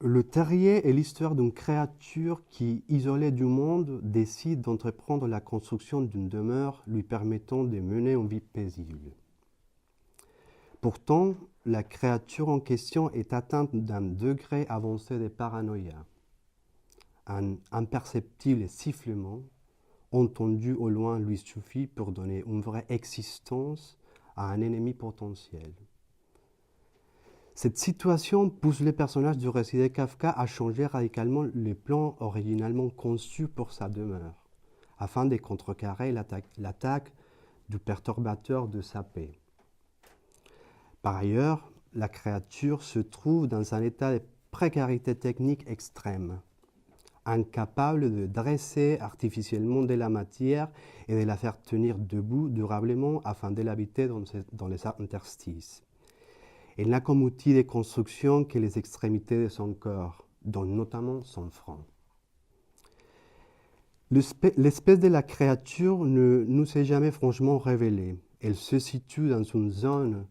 Le terrier est l'histoire d'une créature qui, isolée du monde, décide d'entreprendre la construction d'une demeure lui permettant de mener une vie paisible. Pourtant, la créature en question est atteinte d'un degré avancé de paranoïa. Un imperceptible sifflement, entendu au loin, lui suffit pour donner une vraie existence à un ennemi potentiel. Cette situation pousse le personnage du récit de Kafka à changer radicalement les plans originalement conçus pour sa demeure, afin de contrecarrer l'attaque du perturbateur de sa paix. Par ailleurs, la créature se trouve dans un état de précarité technique extrême, incapable de dresser artificiellement de la matière et de la faire tenir debout durablement afin de l'habiter dans les interstices. Elle n'a comme outil de construction que les extrémités de son corps, dont notamment son front. L'espèce de la créature ne nous est jamais franchement révélée. Elle se situe dans une zone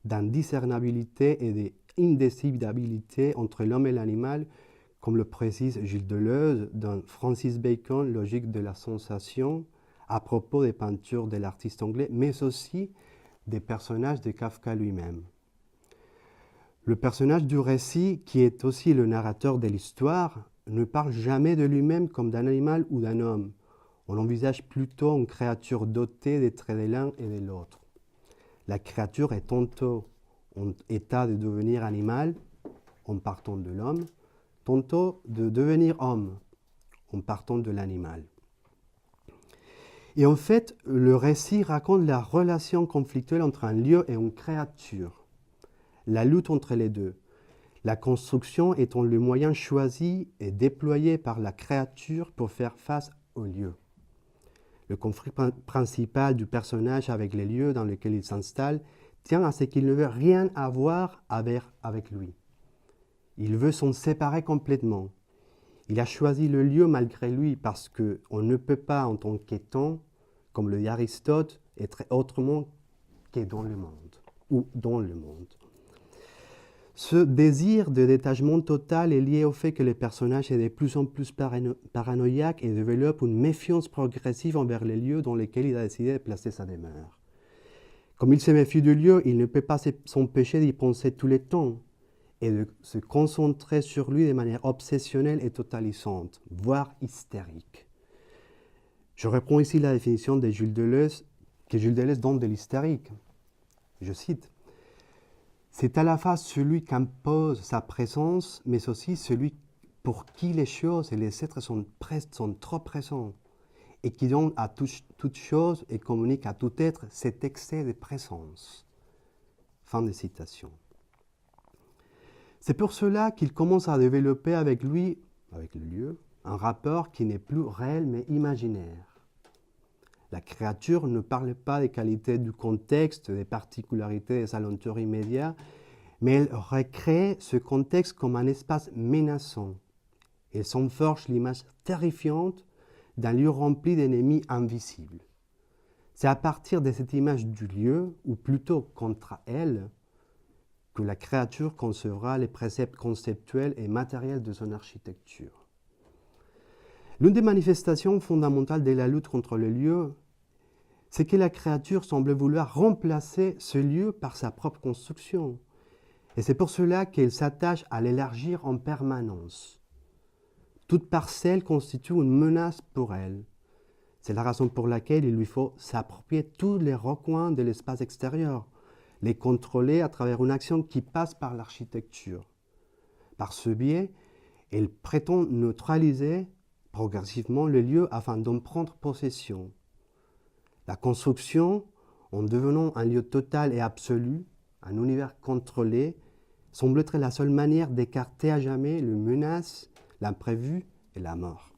d'indiscernabilité et d'indécidabilité entre l'homme et l'animal, comme le précise Gilles Deleuze dans Francis Bacon, Logique de la sensation, à propos des peintures de l'artiste anglais, mais aussi des personnages de Kafka lui-même. Le personnage du récit, qui est aussi le narrateur de l'histoire, ne parle jamais de lui-même comme d'un animal ou d'un homme. On l'envisage plutôt une créature dotée des traits de l'un et de l'autre. La créature est tantôt en état de devenir animal, en partant de l'homme, tantôt de devenir homme, en partant de l'animal. Et en fait, le récit raconte la relation conflictuelle entre un lieu et une créature. La lutte entre les deux, la construction étant le moyen choisi et déployé par la créature pour faire face au lieu. Le conflit principal du personnage avec les lieux dans lesquels il s'installe tient à ce qu'il ne veut rien avoir avec lui. Il veut s'en séparer complètement. Il a choisi le lieu malgré lui parce qu'on ne peut pas, en tant qu'étant, comme le dit Aristote, être autrement que dans le monde, ou dans le monde. Ce désir de détachement total est lié au fait que le personnage est de plus en plus paranoïaque et développe une méfiance progressive envers les lieux dans lesquels il a décidé de placer sa demeure. Comme il se méfie du lieu, il ne peut pas s'empêcher d'y penser tout le temps et de se concentrer sur lui de manière obsessionnelle et totalisante, voire hystérique. Je reprends ici la définition de Gilles Deleuze, que Gilles Deleuze donne de l'hystérique. Je cite: c'est à la fois celui qu'impose sa présence, mais aussi celui pour qui les choses et les êtres sont trop présents et qui donne à toute chose et communique à tout être cet excès de présence. Fin de citation. C'est pour cela qu'il commence à développer avec lui, avec le lieu, un rapport qui n'est plus réel mais imaginaire. La créature ne parle pas des qualités du contexte, des particularités des alentours immédiats, mais elle recrée ce contexte comme un espace menaçant. Elle s'en forge l'image terrifiante d'un lieu rempli d'ennemis invisibles. C'est à partir de cette image du lieu, ou plutôt contre elle, que la créature concevra les préceptes conceptuels et matériels de son architecture. L'une des manifestations fondamentales de la lutte contre le lieu, c'est que la créature semble vouloir remplacer ce lieu par sa propre construction. Et c'est pour cela qu'elle s'attache à l'élargir en permanence. Toute parcelle constitue une menace pour elle. C'est la raison pour laquelle il lui faut s'approprier tous les recoins de l'espace extérieur, les contrôler à travers une action qui passe par l'architecture. Par ce biais, elle prétend neutraliser progressivement le lieu afin d'en prendre possession. La construction, en devenant un lieu total et absolu, un univers contrôlé, semble être la seule manière d'écarter à jamais les menaces, l'imprévu et la mort.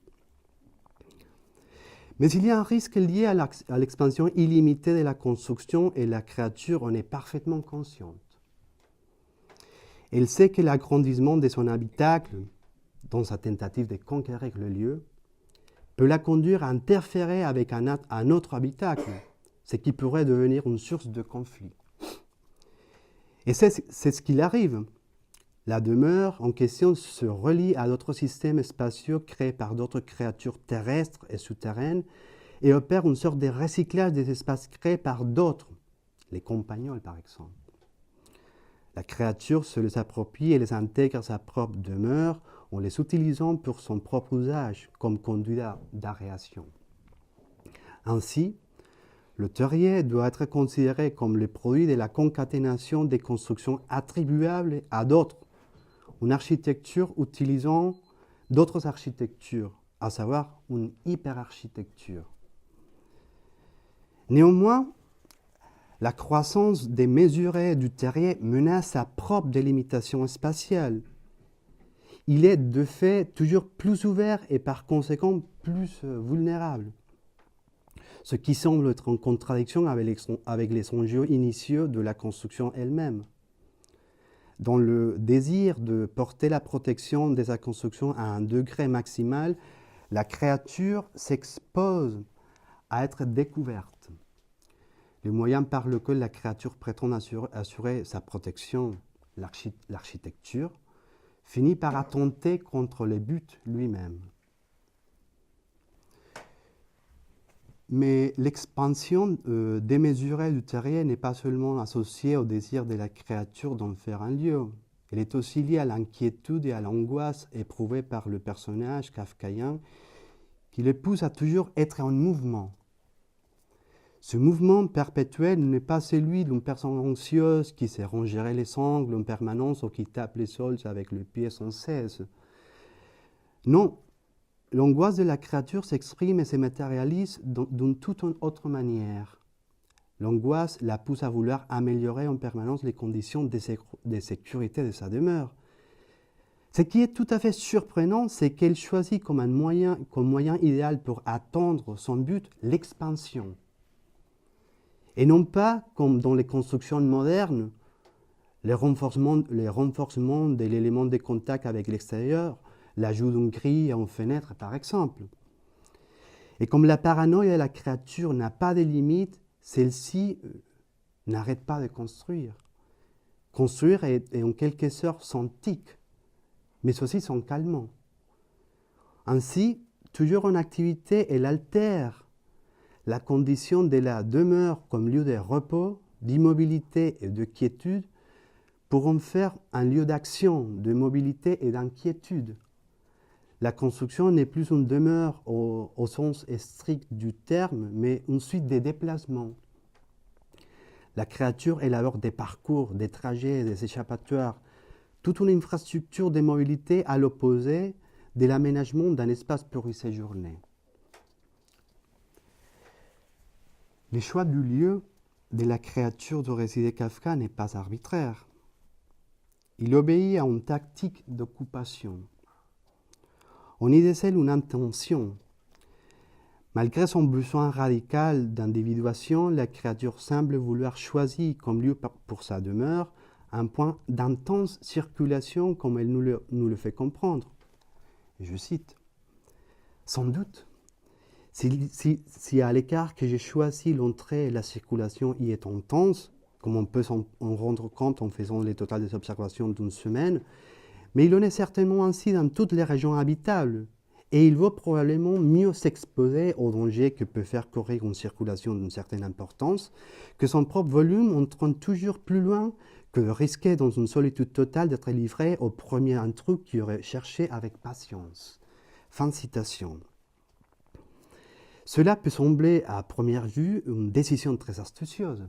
Mais il y a un risque lié à l'expansion illimitée de la construction et la créature en est parfaitement consciente. Elle sait que l'agrandissement de son habitacle, dans sa tentative de conquérir le lieu, peut la conduire à interférer avec un autre habitacle, ce qui pourrait devenir une source de conflit. Et c'est ce qu'il arrive. La demeure en question se relie à d'autres systèmes spatiaux créés par d'autres créatures terrestres et souterraines et opère une sorte de recyclage des espaces créés par d'autres, les compagnols par exemple. La créature se les approprie et les intègre à sa propre demeure en les utilisant pour son propre usage comme conduit d'aération. Ainsi, le terrier doit être considéré comme le produit de la concaténation des constructions attribuables à d'autres, une architecture utilisant d'autres architectures, à savoir une hyperarchitecture. Néanmoins, la croissance démesurée du terrier menace sa propre délimitation spatiale. Il est de fait toujours plus ouvert et par conséquent plus vulnérable, ce qui semble être en contradiction avec les enjeux initiaux de la construction elle-même. Dans le désir de porter la protection de sa construction à un degré maximal, la créature s'expose à être découverte. Le moyen par lequel la créature prétend assurer sa protection, l'architecture, finit par attenter contre le but lui-même. Mais l'expansion démesurée du terrier n'est pas seulement associée au désir de la créature d'en faire un lieu. Elle est aussi liée à l'inquiétude et à l'angoisse éprouvée par le personnage kafkaïen qui le pousse à toujours être en mouvement. Ce mouvement perpétuel n'est pas celui d'une personne anxieuse qui se rongerait les ongles en permanence ou qui tape les sols avec le pied sans cesse. Non, l'angoisse de la créature s'exprime et se matérialise d'une toute autre manière. L'angoisse la pousse à vouloir améliorer en permanence les conditions de sécurité de sa demeure. Ce qui est tout à fait surprenant, c'est qu'elle choisit comme moyen idéal pour atteindre son but l'expansion. Et non pas, comme dans les constructions modernes, le renforcement de l'élément de contact avec l'extérieur, l'ajout d'une grille à une fenêtre par exemple. Et comme la paranoïa de la créature n'a pas de limites, celle-ci n'arrête pas de construire. Construire est en quelque sorte son tic, mais aussi son calmant. Ainsi, toujours en activité, elle altère la condition de la demeure comme lieu de repos, d'immobilité et de quiétude pour en faire un lieu d'action, de mobilité et d'inquiétude. La construction n'est plus une demeure au sens strict du terme, mais une suite de déplacements. La créature élabore des parcours, des trajets, des échappatoires, toute une infrastructure de mobilité à l'opposé de l'aménagement d'un espace pour y séjourner. Le choix du lieu de la créature de résider Kafka n'est pas arbitraire. Il obéit à une tactique d'occupation. On y décèle une intention. Malgré son besoin radical d'individuation, la créature semble vouloir choisir comme lieu pour sa demeure un point d'intense circulation comme elle nous le fait comprendre. Je cite, « Sans doute, si à l'écart que j'ai choisi l'entrée et la circulation y est intense, comme on peut s'en rendre compte en faisant les totales des observations d'une semaine, mais il en est certainement ainsi dans toutes les régions habitables, et il vaut probablement mieux s'exposer aux dangers que peut faire courir une circulation d'une certaine importance, que son propre volume entraîne toujours plus loin que de risquer dans une solitude totale d'être livré au premier intrus qui aurait cherché avec patience. » Fin de citation. Cela peut sembler à première vue une décision très astucieuse.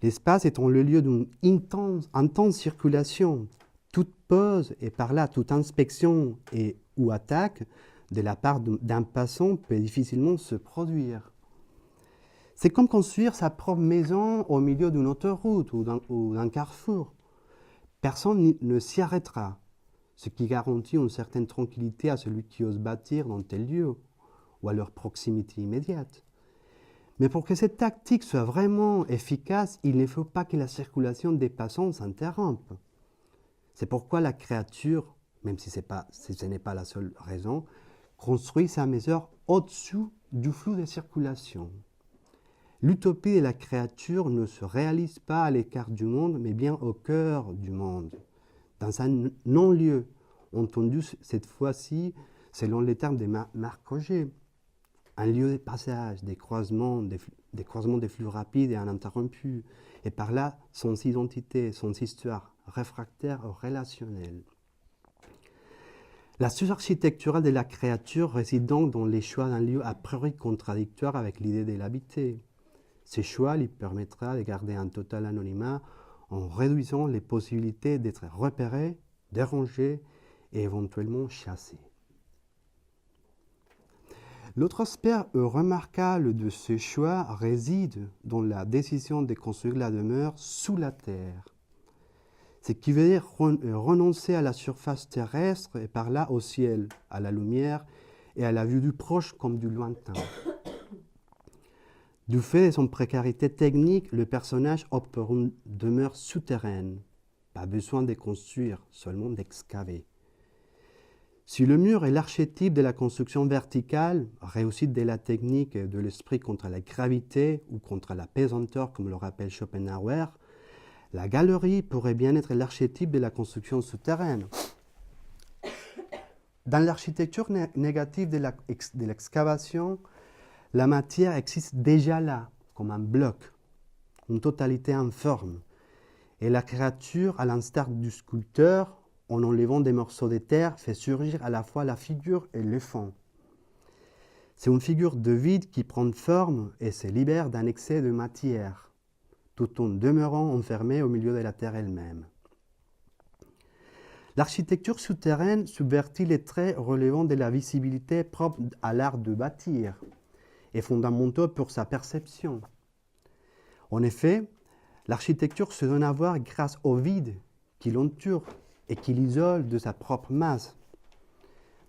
L'espace étant le lieu d'une intense circulation, toute pause et par là toute inspection ou attaque de la part d'un passant peut difficilement se produire. C'est comme construire sa propre maison au milieu d'une autoroute ou d'un carrefour. Personne ne s'y arrêtera, ce qui garantit une certaine tranquillité à celui qui ose bâtir dans tel lieu ou à leur proximité immédiate. Mais pour que cette tactique soit vraiment efficace, il ne faut pas que la circulation des passants s'interrompe. C'est pourquoi la créature, même si ce n'est pas la seule raison, construit sa maison au-dessous du flux de circulation. L'utopie de la créature ne se réalise pas à l'écart du monde, mais bien au cœur du monde, dans un non-lieu, entendu cette fois-ci selon les termes de Marc Roger, un lieu de passage, des croisements des flux rapides et ininterrompus, et par là sans identité, sans histoire, réfractaire ou relationnelle. La structure architecturale de la créature réside donc dans les choix d'un lieu a priori contradictoire avec l'idée de l'habiter. Ce choix lui permettra de garder un total anonymat en réduisant les possibilités d'être repéré, dérangé et éventuellement chassé. L'autre aspect remarquable de ce choix réside dans la décision de construire la demeure sous la terre. Ce qui veut dire renoncer à la surface terrestre et par là au ciel, à la lumière et à la vue du proche comme du lointain. Du fait de son précarité technique, le personnage opte pour une demeure souterraine. Pas besoin de construire, seulement d'excaver. Si le mur est l'archétype de la construction verticale, réussite de la technique et de l'esprit contre la gravité ou contre la pesanteur, comme le rappelle Schopenhauer, la galerie pourrait bien être l'archétype de la construction souterraine. Dans l'architecture négative de l'excavation, la matière existe déjà là, comme un bloc, une totalité informe. Et la créature, à l'instar du sculpteur, en enlevant des morceaux de terre, fait surgir à la fois la figure et le fond. C'est une figure de vide qui prend forme et se libère d'un excès de matière, tout en demeurant enfermée au milieu de la terre elle-même. L'architecture souterraine subvertit les traits relevant de la visibilité propre à l'art de bâtir et fondamentaux pour sa perception. En effet, l'architecture se donne à voir grâce au vide qui l'entoure et qui l'isole de sa propre masse.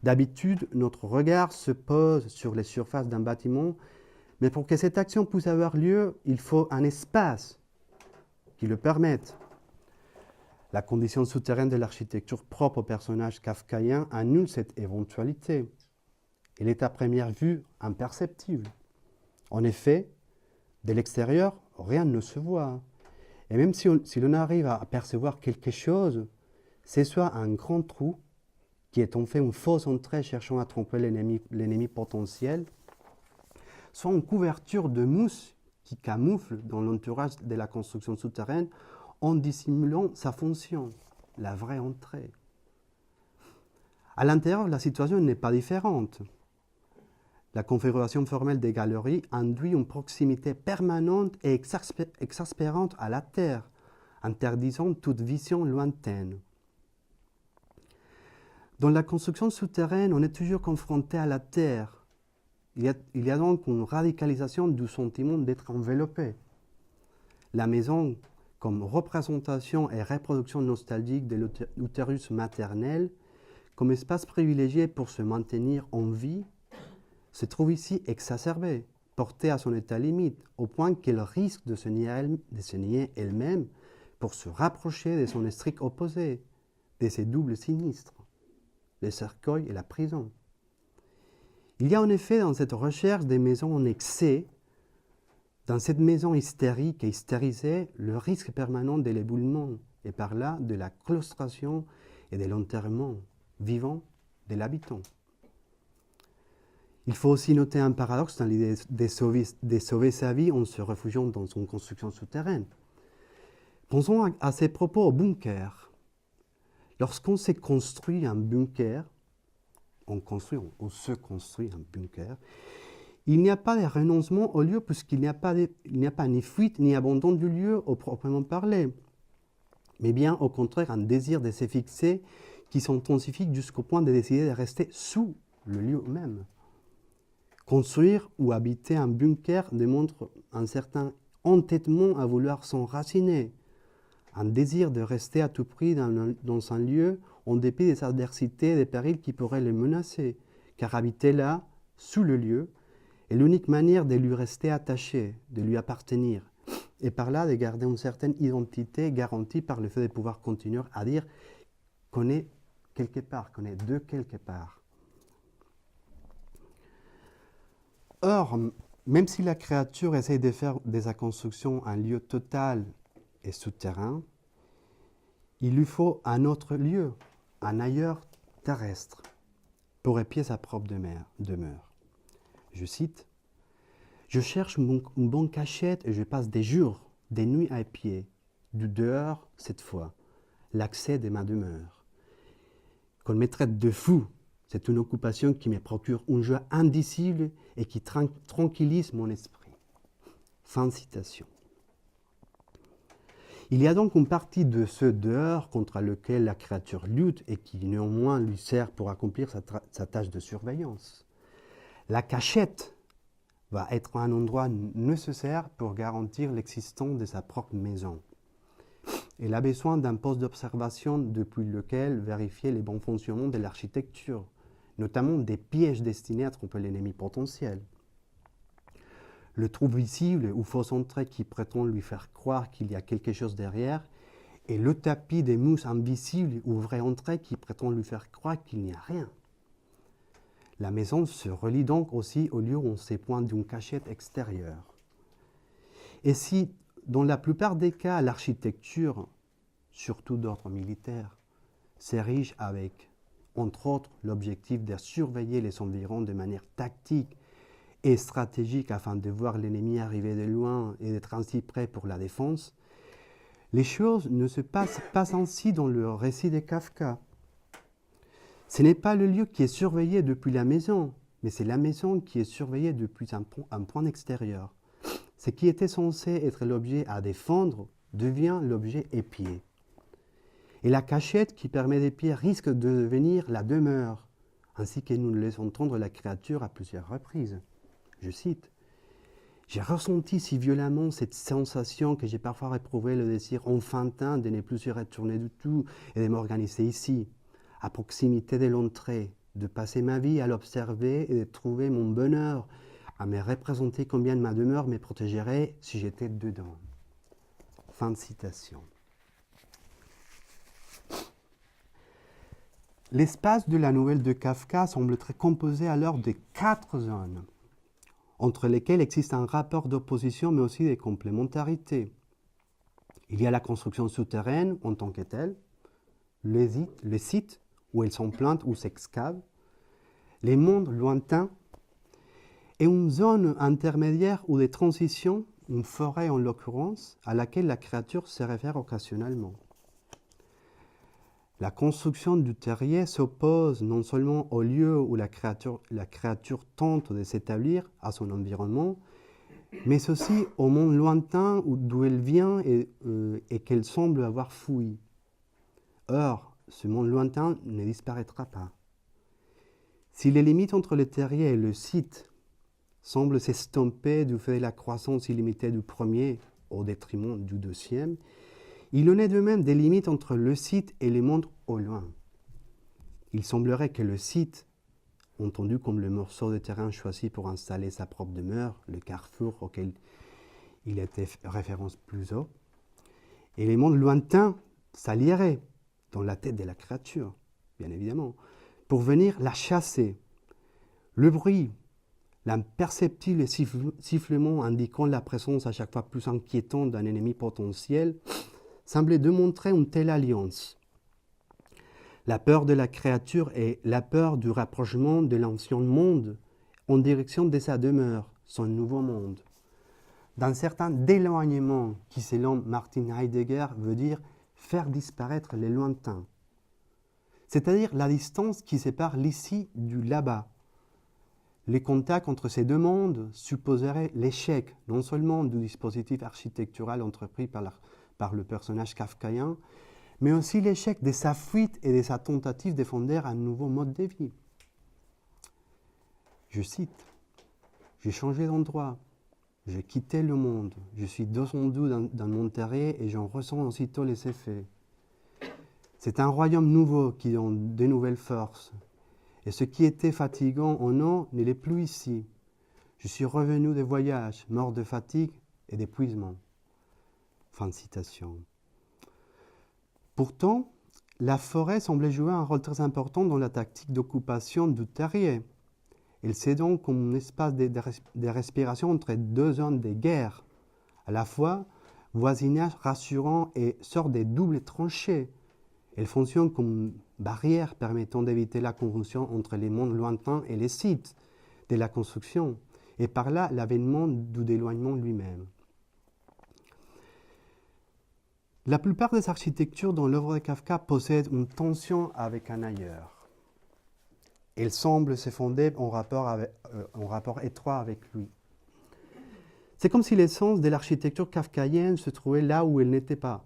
D'habitude, notre regard se pose sur les surfaces d'un bâtiment, mais pour que cette action puisse avoir lieu, il faut un espace qui le permette. La condition souterraine de l'architecture propre au personnage kafkaïen annule cette éventualité. Elle est à première vue imperceptible. En effet, de l'extérieur, rien ne se voit. Et même si l'on arrive à percevoir quelque chose, c'est soit un grand trou, qui est en fait une fausse entrée cherchant à tromper l'ennemi potentiel, soit une couverture de mousse qui camoufle dans l'entourage de la construction souterraine en dissimulant sa fonction, la vraie entrée. À l'intérieur, la situation n'est pas différente. La configuration formelle des galeries induit une proximité permanente et exaspérante à la terre, interdisant toute vision lointaine. Dans la construction souterraine, on est toujours confronté à la terre. Il y a donc une radicalisation du sentiment d'être enveloppé. La maison, comme représentation et reproduction nostalgique de l'utérus maternel, comme espace privilégié pour se maintenir en vie, se trouve ici exacerbée, portée à son état limite, au point qu'elle risque de se nier elle-même pour se rapprocher de son strict opposé, de ses doubles sinistres, le cercueil et la prison. Il y a en effet dans cette recherche des maisons en excès, dans cette maison hystérique et hystérisée, le risque permanent de l'éboulement et par là de la claustration et de l'enterrement vivant de l'habitant. Il faut aussi noter un paradoxe dans l'idée de sauver sa vie en se réfugiant dans une construction souterraine. Pensons à ces propos au bunker. Lorsqu'on se construit un bunker, on se construit un bunker, il n'y a pas de renoncement au lieu puisqu'il n'y a pas ni fuite ni abandon du lieu au proprement parler, mais bien au contraire un désir de se fixer qui s'intensifie jusqu'au point de décider de rester sous le lieu même. Construire ou habiter un bunker démontre un certain entêtement à vouloir s'enraciner, un désir de rester à tout prix dans un lieu en dépit des adversités et des périls qui pourraient le menacer, car habiter là, sous le lieu, est l'unique manière de lui rester attaché, de lui appartenir, et par là de garder une certaine identité garantie par le fait de pouvoir continuer à dire qu'on est quelque part, qu'on est de quelque part. Or, même si la créature essaye de faire de sa construction un lieu total et souterrain, Il lui faut un autre lieu, un ailleurs terrestre, pour épier sa propre demeure. Je cite, « Je cherche une bonne cachette et je passe des jours, des nuits à épier, du dehors cette fois, l'accès de ma demeure. Qu'on me traite de fou, c'est une occupation qui me procure une joie indicible et qui tranquillise mon esprit. » Fin de citation. Il y a donc une partie de ce dehors contre lequel la créature lutte et qui néanmoins lui sert pour accomplir sa tâche de surveillance. La cachette va être un endroit nécessaire pour garantir l'existence de sa propre maison. Elle a besoin d'un poste d'observation depuis lequel vérifier les bons fonctionnements de l'architecture, notamment des pièges destinés à tromper l'ennemi potentiel. Le trou visible ou fausse entrée qui prétend lui faire croire qu'il y a quelque chose derrière, et le tapis des mousses invisibles ou vraie entrée qui prétend lui faire croire qu'il n'y a rien. La maison se relie donc aussi au lieu où on s'épointe d'une cachette extérieure. Et si, dans la plupart des cas, l'architecture, surtout d'ordre militaire, s'érige avec, entre autres, l'objectif de surveiller les environs de manière tactique et stratégique afin de voir l'ennemi arriver de loin et d'être ainsi prêt pour la défense, les choses ne se passent pas ainsi dans le récit de Kafka. Ce n'est pas le lieu qui est surveillé depuis la maison, mais c'est la maison qui est surveillée depuis un point extérieur. Ce qui était censé être l'objet à défendre devient l'objet épié. Et la cachette qui permet d'épier risque de devenir la demeure, ainsi que nous le laissons entendre la créature à plusieurs reprises. Je cite, « J'ai ressenti si violemment cette sensation que j'ai parfois éprouvé le désir enfantin de ne plus y retourner du tout et de m'organiser ici, à proximité de l'entrée, de passer ma vie à l'observer et de trouver mon bonheur, à me représenter combien ma demeure me protégerait si j'étais dedans. » Fin de citation. L'espace de la nouvelle de Kafka semble être composé alors de 4 zones, entre lesquelles existe un rapport d'opposition mais aussi des complémentarités. Il y a la construction souterraine en tant que telle, les sites où elles s'emplantent ou s'excavent, les mondes lointains, et une zone intermédiaire ou de transition, une forêt en l'occurrence, à laquelle la créature se réfère occasionnellement. La construction du terrier s'oppose non seulement au lieu où la créature tente de s'établir à son environnement, mais aussi au monde lointain d'où elle vient et qu'elle semble avoir fui. Or, ce monde lointain ne disparaîtra pas. Si les limites entre le terrier et le site semblent s'estomper du fait de la croissance illimitée du premier au détriment du deuxième, il en est de même des limites entre le site et les mondes au loin. Il semblerait que le site, entendu comme le morceau de terrain choisi pour installer sa propre demeure, le carrefour auquel il était référence plus haut, et les mondes lointains s'allieraient dans la tête de la créature, bien évidemment, pour venir la chasser. Le bruit, l'imperceptible sifflement indiquant la présence à chaque fois plus inquiétante d'un ennemi potentiel, semblait démontrer une telle alliance. La peur de la créature est la peur du rapprochement de l'ancien monde en direction de sa demeure, son nouveau monde. D'un certain d'éloignement qui, selon Martin Heidegger, veut dire faire disparaître les lointains, c'est-à-dire la distance qui sépare l'ici du là-bas. Les contacts entre ces deux mondes supposeraient l'échec non seulement du dispositif architectural entrepris par le personnage kafkaïen, mais aussi l'échec de sa fuite et de sa tentative de fonder un nouveau mode de vie. Je cite, « J'ai changé d'endroit, j'ai quitté le monde, je suis descendu dans mon terrier et j'en ressens aussitôt les effets. C'est un royaume nouveau qui donne de nouvelles forces, et ce qui était fatigant en an ne l'est plus ici. Je suis revenu de voyage, mort de fatigue et d'épuisement. » Fin de citation. Pourtant, la forêt semblait jouer un rôle très important dans la tactique d'occupation du terrier. Elle s'est donc comme un espace de respiration entre deux zones de guerre, à la fois voisinage rassurant et sorte de double tranchée, Elle fonctionne comme barrière permettant d'éviter la conjonction entre les mondes lointains et les sites de la construction, et par là l'avènement du d'éloignement lui-même. La plupart des architectures dans l'œuvre de Kafka possèdent une tension avec un ailleurs. Elles semblent se fonder en rapport étroit avec lui. C'est comme si l'essence de l'architecture kafkaïenne se trouvait là où elle n'était pas,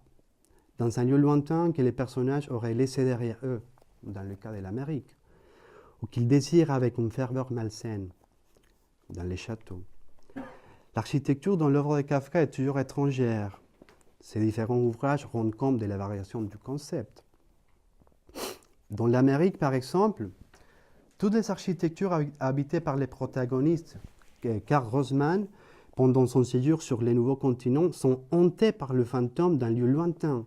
dans un lieu lointain que les personnages auraient laissé derrière eux, dans le cas de l'Amérique, ou qu'ils désirent avec une ferveur malsaine, dans les châteaux. L'architecture dans l'œuvre de Kafka est toujours étrangère. Ces différents ouvrages rendent compte de la variation du concept. Dans l'Amérique, par exemple, toutes les architectures habitées par les protagonistes, Karl Rosman, pendant son séjour sur les nouveaux continents, sont hantées par le fantôme d'un lieu lointain,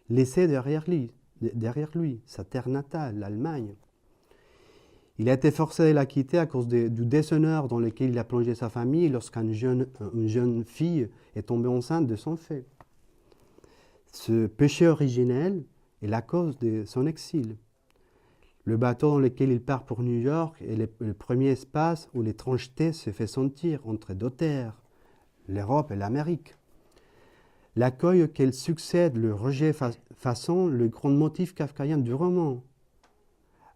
laissé derrière lui, sa terre natale, l'Allemagne. Il a été forcé de la quitter à cause du déshonneur dans lequel il a plongé sa famille lorsqu'une jeune fille est tombée enceinte de son fait. Ce péché originel est la cause de son exil. Le bateau dans lequel il part pour New York est le premier espace où l'étrangeté se fait sentir entre deux terres, l'Europe et l'Amérique. L'accueil auquel succède le rejet façon le grand motif kafkaïen du roman.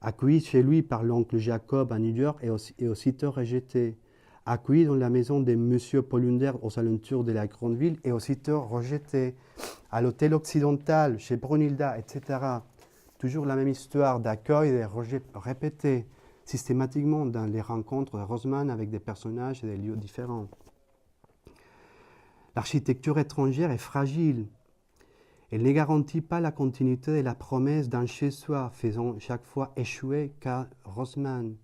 Accueilli chez lui par l'oncle Jacob à New York et aussitôt rejeté. Accueilli dans la maison de M. Polunder aux alentours de la grande ville et aussitôt rejeté. À l'hôtel occidental, chez Brunhilda, etc. Toujours la même histoire d'accueil et de rejet répétés, systématiquement dans les rencontres de Rosman avec des personnages et des lieux différents. L'architecture étrangère est fragile. Elle ne garantit pas la continuité de la promesse d'un chez-soi, faisant chaque fois échouer Karl Rosman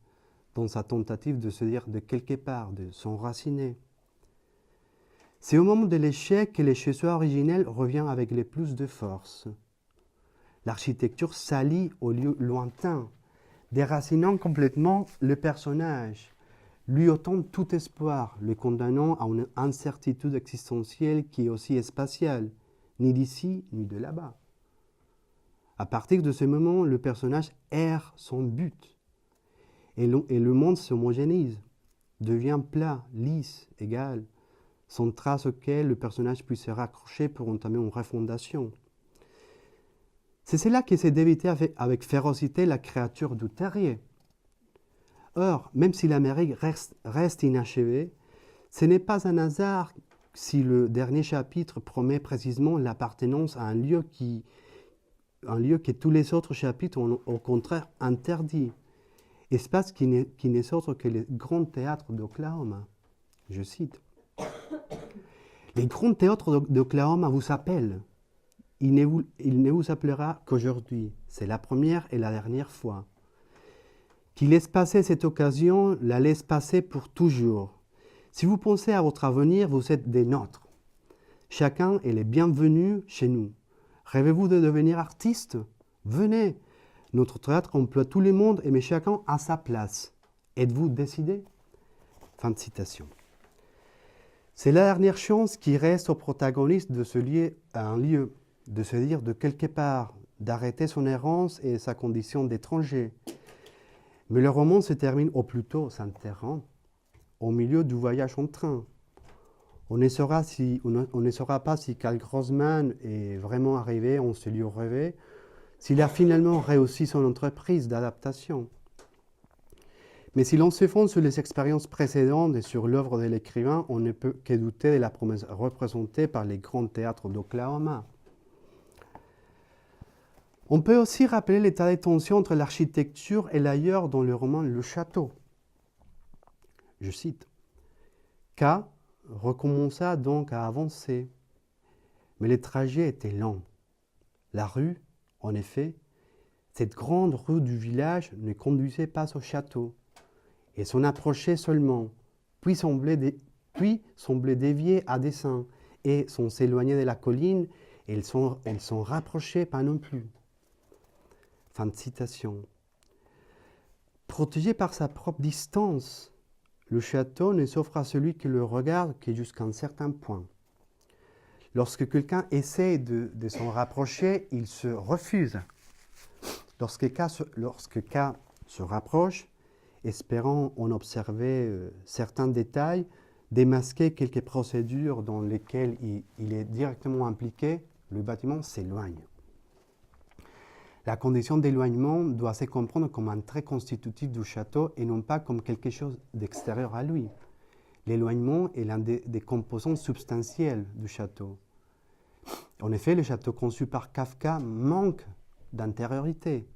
dans sa tentative de se dire de quelque part, de s'enraciner. C'est au moment de l'échec que le chez-soi originel revient avec le plus de force. L'architecture s'allie au lieu lointain, déracinant complètement le personnage, lui ôtant tout espoir, le condamnant à une incertitude existentielle qui est aussi spatiale, ni d'ici ni de là-bas. À partir de ce moment, le personnage erre son but, et le monde s'homogénise, devient plat, lisse, égal, sans trace auquel le personnage puisse se raccrocher pour entamer une refondation. C'est cela qui essaie d'éviter avec férocité la créature du terrier. Or, même si l'Amérique reste inachevée, ce n'est pas un hasard si le dernier chapitre promet précisément l'appartenance à un lieu que tous les autres chapitres ont au contraire interdit. Espace qui n'est autre que le grand théâtre d'Oklahoma. Je cite. Les grands théâtres d'Oklahoma vous appellent. Il ne vous appellera qu'aujourd'hui. C'est la première et la dernière fois. Qui laisse passer cette occasion, la laisse passer pour toujours. Si vous pensez à votre avenir, vous êtes des nôtres. Chacun est le bienvenu chez nous. Rêvez-vous de devenir artiste? Venez. Notre théâtre emploie tout le monde, mais chacun à sa place. Êtes-vous décidé? Fin de citation. C'est la dernière chance qui reste au protagoniste de se lier à un lieu, de se dire de quelque part, d'arrêter son errance et sa condition d'étranger. Mais le roman se termine, ou plutôt s'interrompt, au milieu du voyage en train. On ne saura pas si Karl Rosman est vraiment arrivé en ce lieu rêvé, s'il a finalement réussi son entreprise d'adaptation. Mais si l'on se fonde sur les expériences précédentes et sur l'œuvre de l'écrivain, on ne peut que douter de la promesse représentée par les grands théâtres d'Oklahoma. On peut aussi rappeler l'état de tension entre l'architecture et l'ailleurs dans le roman Le Château. Je cite. K recommença donc à avancer, mais le trajet était long. La rue, en effet, cette grande rue du village ne conduisait pas au château. Elle s'en approchait seulement, puis semblait dévier à dessein, et sans s'éloigner de la colline, elle s'en rapprochait pas non plus. Fin de citation. Protégé par sa propre distance, le château ne s'offre à celui qui le regarde que jusqu'à un certain point. Lorsque quelqu'un essaie de s'en rapprocher, il se refuse Lorsque K se rapproche, espérant en observer certains détails, démasquer quelques procédures dans lesquelles il est directement impliqué, le bâtiment s'éloigne. La condition d'éloignement doit se comprendre comme un trait constitutif du château et non pas comme quelque chose d'extérieur à lui. L'éloignement est l'un des composants substantiels du château. En effet, le château conçu par Kafka manque d'intériorité.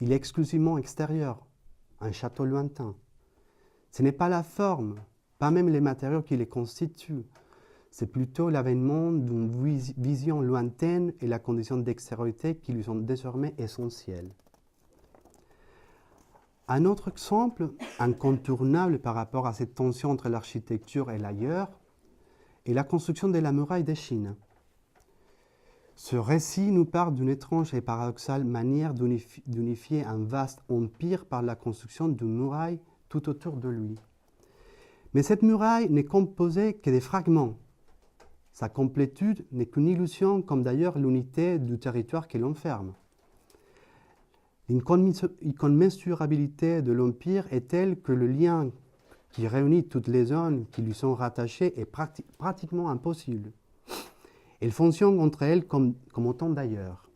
Il est exclusivement extérieur, un château lointain. Ce n'est pas la forme, pas même les matériaux qui les constituent. C'est plutôt l'avènement d'une vision lointaine et la condition d'extériorité qui lui sont désormais essentielles. Un autre exemple, incontournable par rapport à cette tension entre l'architecture et l'ailleurs, est la construction de la muraille de Chine. Ce récit nous parle d'une étrange et paradoxale manière d'unifier un vaste empire par la construction d'une muraille tout autour de lui. Mais cette muraille n'est composée que des fragments. Sa complétude n'est qu'une illusion, comme d'ailleurs l'unité du territoire qui l'enferme. L'incommensurabilité de l'empire est telle que le lien qui réunit toutes les zones qui lui sont rattachées est pratiquement impossible. Elles fonctionnent entre elles comme autant d'ailleurs.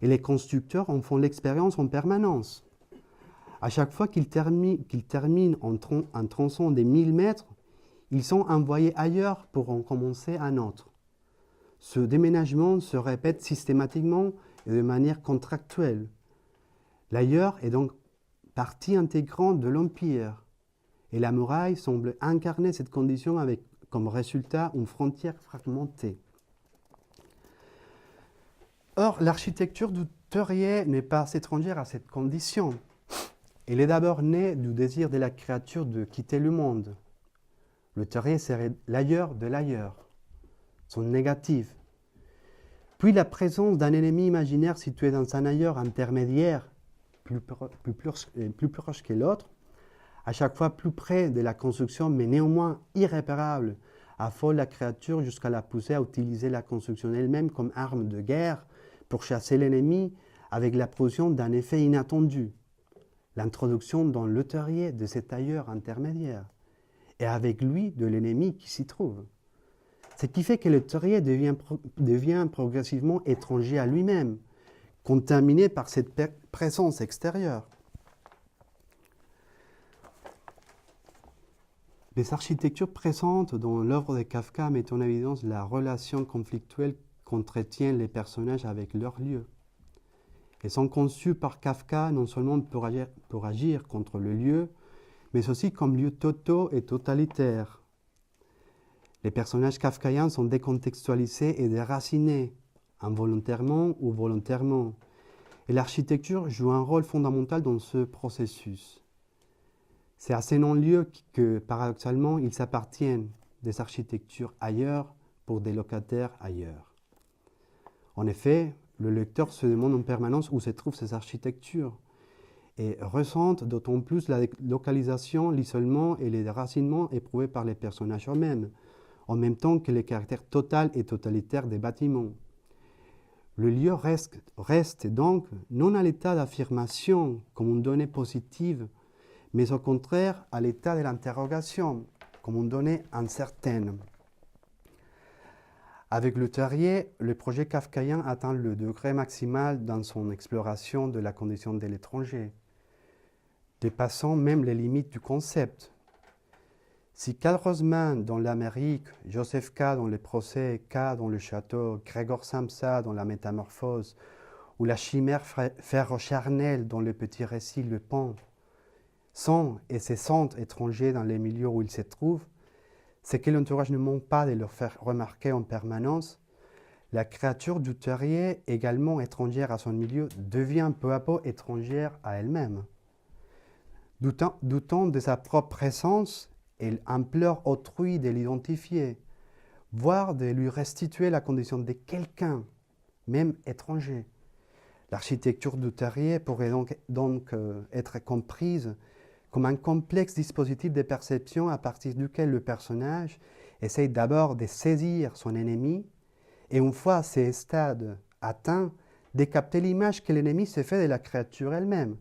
Et les constructeurs en font l'expérience en permanence. À chaque fois qu'ils terminent en tronçon des 1000 mètres, ils sont envoyés ailleurs pour en commencer un autre. Ce déménagement se répète systématiquement et de manière contractuelle. L'ailleurs est donc partie intégrante de l'empire. Et la muraille semble incarner cette condition avec comme résultat une frontière fragmentée. Or, l'architecture du Terrier n'est pas étrangère à cette condition. Elle est d'abord née du désir de la créature de quitter le monde. Le Terrier serait l'ailleurs de l'ailleurs, son négatif. Puis la présence d'un ennemi imaginaire situé dans un ailleurs intermédiaire, plus proche que l'autre, à chaque fois plus près de la construction, mais néanmoins irréparable, affole la créature jusqu'à la pousser à utiliser la construction elle-même comme arme de guerre pour chasser l'ennemi avec la production d'un effet inattendu, l'introduction dans le Terrier de cet ailleurs intermédiaire, et avec lui de l'ennemi qui s'y trouve. Ce qui fait que le Terrier devient progressivement étranger à lui-même, contaminé par cette présence extérieure. Les architectures présentes dans l'œuvre de Kafka mettent en évidence la relation conflictuelle qu'entretiennent les personnages avec leur lieu. Elles sont conçues par Kafka non seulement pour agir contre le lieu, mais aussi comme lieux totaux et totalitaires. Les personnages kafkaïens sont décontextualisés et déracinés, involontairement ou volontairement, et l'architecture joue un rôle fondamental dans ce processus. C'est à ces non-lieux que, paradoxalement, ils appartiennent des architectures ailleurs pour des locataires ailleurs. En effet, le lecteur se demande en permanence où se trouvent ces architectures et ressent d'autant plus la localisation, l'isolement et les déracinements éprouvés par les personnages eux-mêmes, en même temps que le caractère total et totalitaire des bâtiments. Le lieu reste donc non à l'état d'affirmation comme une donnée positive, mais au contraire à l'état de l'interrogation, comme une donnée incertaine. Avec le Terrier, le projet kafkaïen atteint le degré maximal dans son exploration de la condition de l'étranger, dépassant même les limites du concept. Si Karl Rosman dans l'Amérique, Joseph K. dans le procès, K. dans le château, Gregor Samsa dans la métamorphose, ou la chimère ferro-charnelle dans le petit récit Le Pont, sont et se sentent étrangers dans les milieux où ils se trouvent, c'est que l'entourage ne manque pas de leur faire remarquer en permanence, la créature du Terrier, également étrangère à son milieu, devient peu à peu étrangère à elle-même. Doutant de sa propre présence, elle implore autrui de l'identifier, voire de lui restituer la condition de quelqu'un, même étranger. L'architecture du Terrier pourrait donc être comprise comme un complexe dispositif de perception à partir duquel le personnage essaye d'abord de saisir son ennemi et une fois ces stades atteints, de capter l'image que l'ennemi se fait de la créature elle-même.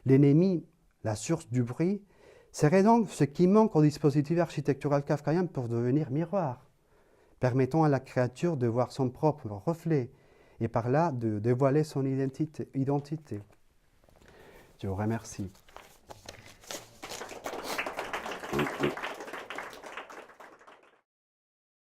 L'ennemi, la source du bruit, serait donc ce qui manque au dispositif architectural kafkaïen pour devenir miroir, permettant à la créature de voir son propre reflet et par là de dévoiler son identité. Je vous remercie.